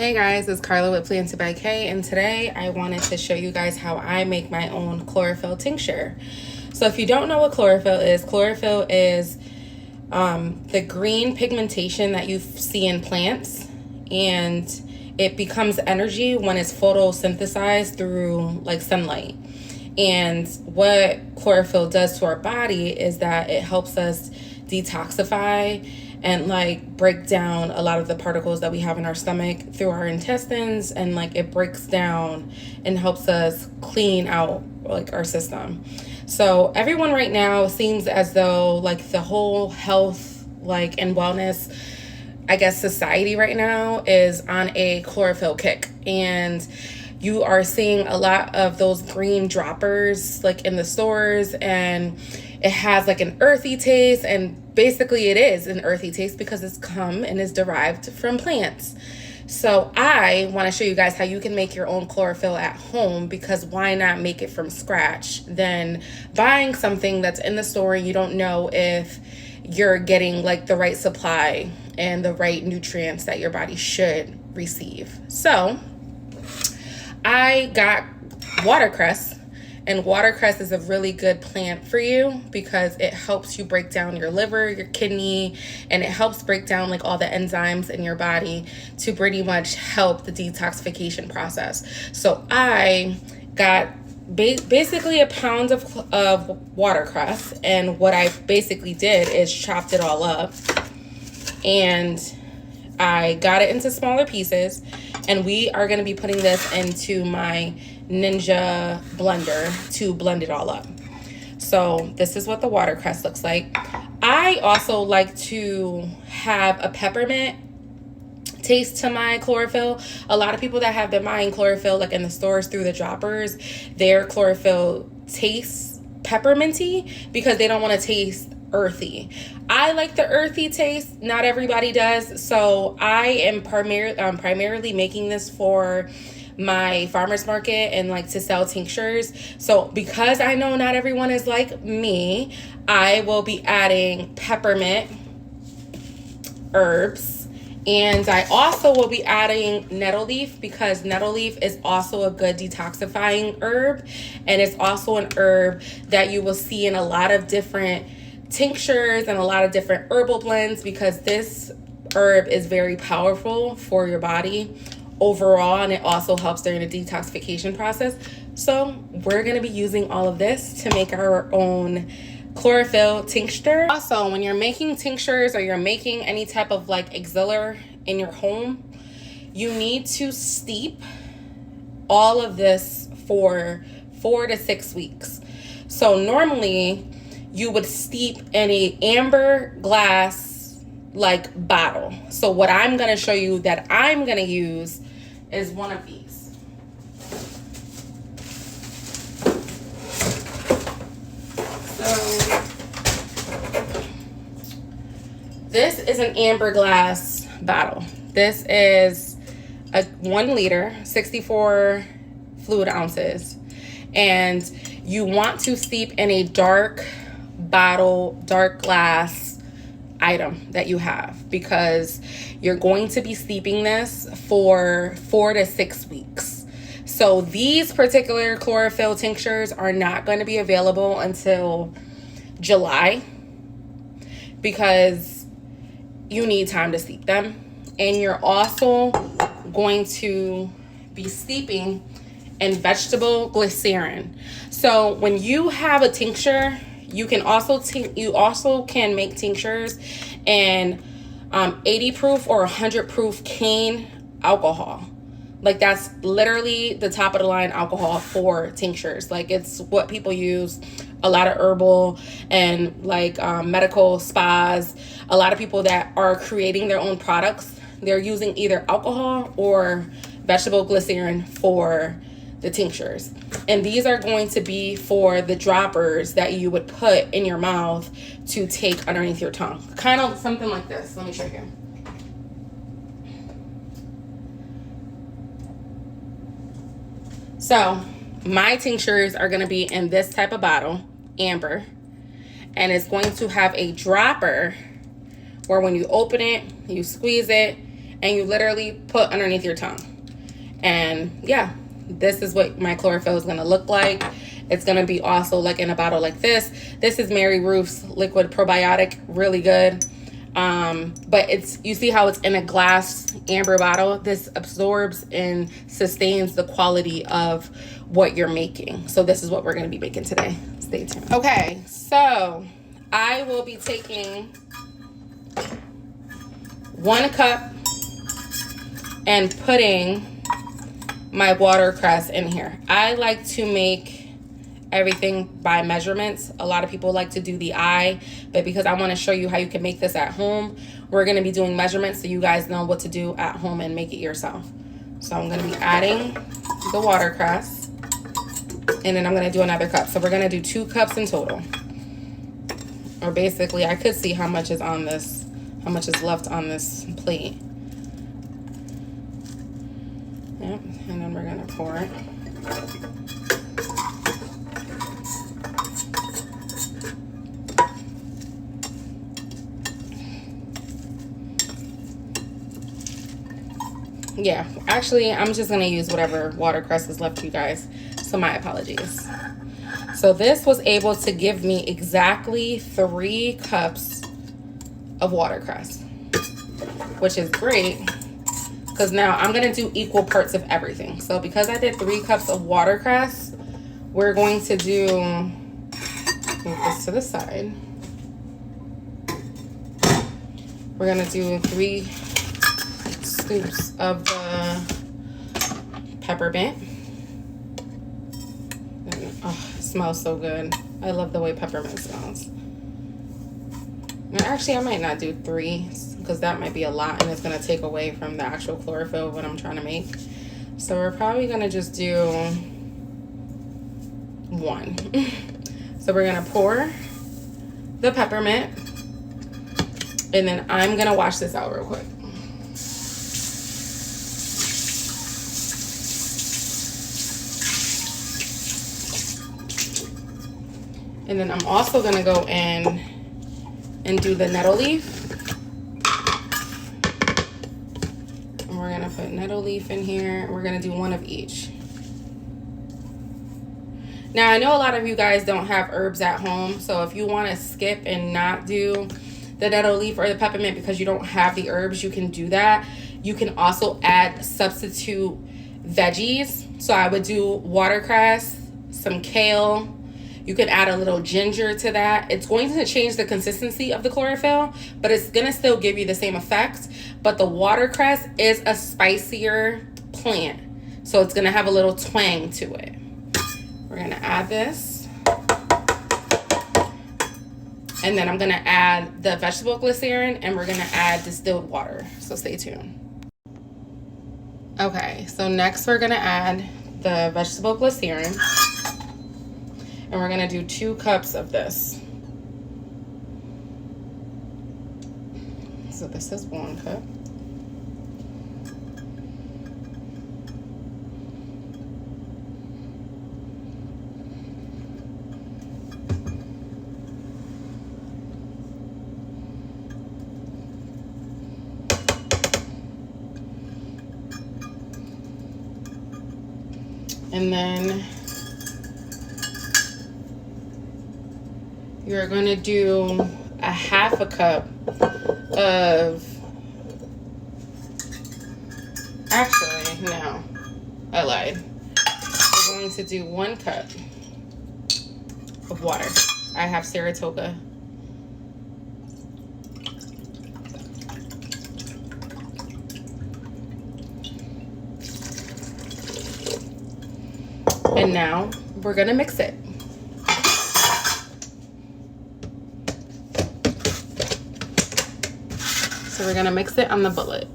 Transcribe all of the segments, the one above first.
Hey guys, it's Carla with Planted by K, and today I wanted to show you guys how I make my own chlorophyll tincture. So if you don't know what chlorophyll is the green pigmentation that you see in plants, and it becomes energy when it's photosynthesized through like sunlight. And what chlorophyll does to our body is that it helps us detoxify and like break down a lot of the particles that we have in our stomach through our intestines, and like it breaks down and helps us clean out like our system. So everyone right now seems as though like the whole health like and wellness, I guess, society right now is on a chlorophyll kick, and you are seeing a lot of those green droppers like in the stores, and it has like an earthy taste, and basically it is an earthy taste because it's come and is derived from plants. So I want to show you guys how you can make your own chlorophyll at home, because why not make it from scratch than buying something that's in the store and you don't know if you're getting like the right supply and the right nutrients that your body should receive. So I got watercress, and watercress is a really good plant for you because it helps you break down your liver, your kidney, and it helps break down like all the enzymes in your body to pretty much help the detoxification process. So I got basically a pound of watercress, and what I basically did is chopped it all up, and I got it into smaller pieces, and we are going to be putting this into my Ninja blender to blend it all up. So this is what the watercress looks like. I also like to have a peppermint taste to my chlorophyll. A lot of people that have been buying chlorophyll like in the stores through the droppers, their chlorophyll tastes pepperminty because they don't want to taste earthy. I like the earthy taste. Not everybody does. So I am primarily making this for my farmer's market and like to sell tinctures. So because I know not everyone is like me, I will be adding peppermint herbs, and I also will be adding nettle leaf, because nettle leaf is also a good detoxifying herb, and it's also an herb that you will see in a lot of different tinctures and a lot of different herbal blends, because this herb is very powerful for your body overall, and it also helps during the detoxification process. So we're going to be using all of this to make our own chlorophyll tincture. Also, when you're making tinctures or you're making any type of like auxiliary in your home, you need to steep all of this for 4 to 6 weeks. So normally you would steep in a amber glass like bottle. So what I'm going to show you that I'm going to use is one of these. So this is an amber glass bottle. This is a 1 liter, 64 fluid ounces. And you want to steep in a dark bottle, dark glass item that you have, because you're going to be steeping this for 4 to 6 weeks. So these particular chlorophyll tinctures are not going to be available until July, because you need time to steep them. And you're also going to be steeping in vegetable glycerin. So when you have a tincture, you can also can make tinctures in 80 proof or 100 proof cane alcohol. Like that's literally the top of the line alcohol for tinctures. Like it's what people use a lot of herbal and like medical spas. A lot of people that are creating their own products, they're using either alcohol or vegetable glycerin for the tinctures. And these are going to be for the droppers that you would put in your mouth to take underneath your tongue. Kind of something like this. Let me show you. So my tinctures are going to be in this type of bottle, amber, and it's going to have a dropper where when you open it, you squeeze it, and you literally put underneath your tongue. And yeah, this is what my chlorophyll is going to look like. It's going to be also like in a bottle like this. This is Mary Ruth's liquid probiotic, really good. But it's, you see how it's in a glass amber bottle? This absorbs and sustains the quality of what you're making. So this is what we're going to be making today. Stay tuned. Okay, so I will be taking 1 cup and putting my watercress in here. I like to make everything by measurements. A lot of people like to do the eye, but because I want to show you how you can make this at home, we're going to be doing measurements so you guys know what to do at home and make it yourself. So I'm going to be adding the watercress, and then I'm going to do another cup. So we're going to do 2 cups in total. Or basically, I could see how much is on this, how much is left on this plate. Yep, and then we're going to pour it. Yeah, actually, I'm just going to use whatever watercress is left, you guys. So my apologies. So this was able to give me exactly 3 cups of watercress, which is great because now I'm going to do equal parts of everything. So because I did 3 cups of watercress, we're going to do, move this to the side. We're going to do 3 scoops of the peppermint. Oh, it smells so good. I love the way peppermint smells. And actually, I might not do 3 because that might be a lot and it's going to take away from the actual chlorophyll of what I'm trying to make. So we're probably going to just do 1. So we're going to pour the peppermint, and then I'm going to wash this out real quick. And then I'm also going to go in and do the nettle leaf. And we're going to put nettle leaf in here. We're going to do 1 of each. Now, I know a lot of you guys don't have herbs at home. So if you want to skip and not do the nettle leaf or the peppermint because you don't have the herbs, you can do that. You can also add substitute veggies. So I would do watercress, some kale. You could add a little ginger to that. It's going to change the consistency of the chlorophyll, but it's going to still give you the same effect. But the watercress is a spicier plant, so it's going to have a little twang to it. We're going to add this. And then I'm going to add the vegetable glycerin, and we're going to add distilled water. So stay tuned. Okay, so next we're going to add the vegetable glycerin. And we're going to do 2 cups of this. So this is 1 cup. And then you're going to do a 1/2 cup of, actually, no, I lied. We're going to do 1 cup of water. I have Saratoga. And now we're going to mix it. So we're going to mix it on the bullet.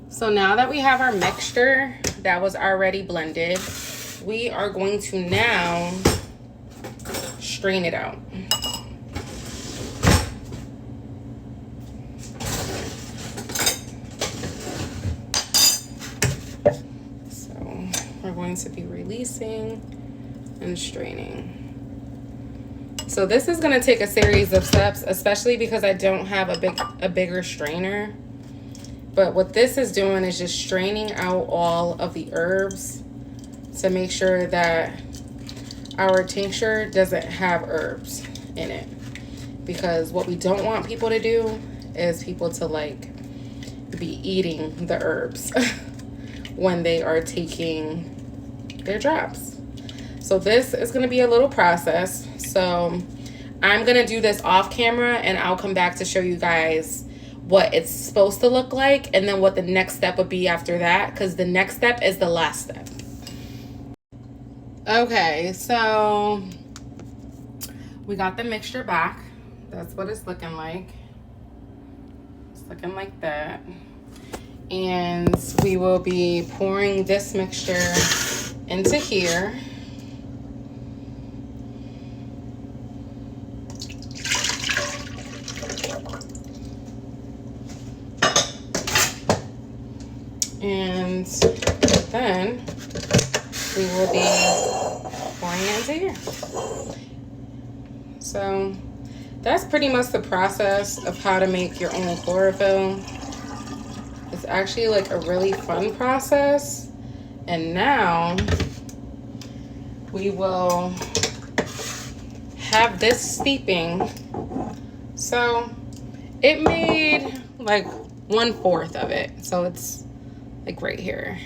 So now that we have our mixture that was already blended, we are going to now strain it out. going to be releasing and straining. So this is going to take a series of steps, especially because I don't have a bigger strainer. But what this is doing is just straining out all of the herbs to make sure that our tincture doesn't have herbs in it. Because what we don't want people to do is people to like be eating the herbs when they are taking their drops. So this is going to be a little process. So I'm going to do this off camera and I'll come back to show you guys what it's supposed to look like and then what the next step would be after that, because the next step is the last step. Okay, so we got the mixture back. That's what it's looking like. It's looking like that. And we will be pouring this mixture into here. And then we will be pouring it into here. So that's pretty much the process of how to make your own chlorophyll. It's actually like a really fun process. And now we will have this steeping. So it made like 1/4 of it. So it's like right here.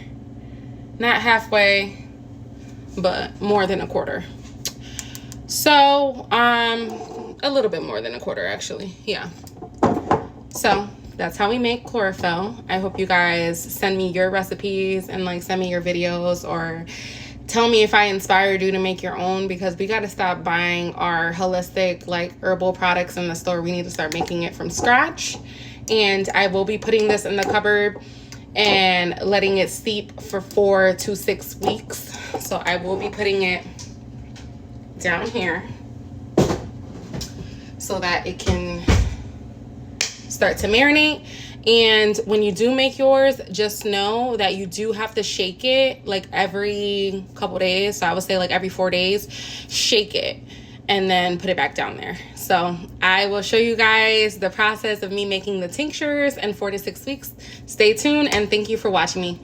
Not halfway, but more than 1/4. So, a little bit more than 1/4 actually, yeah. So that's how we make chlorophyll. I hope you guys send me your recipes and like send me your videos or tell me if I inspired you to make your own, because we got to stop buying our holistic like herbal products in the store. We need to start making it from scratch. And I will be putting this in the cupboard and letting it steep for 4 to 6 weeks. So I will be putting it down here so that it can start to marinate. And when you do make yours, just know that you do have to shake it like every couple days. So I would say like every 4 days, shake it and then put it back down there. So I will show you guys the process of me making the tinctures in 4 to 6 weeks. Stay tuned and thank you for watching me.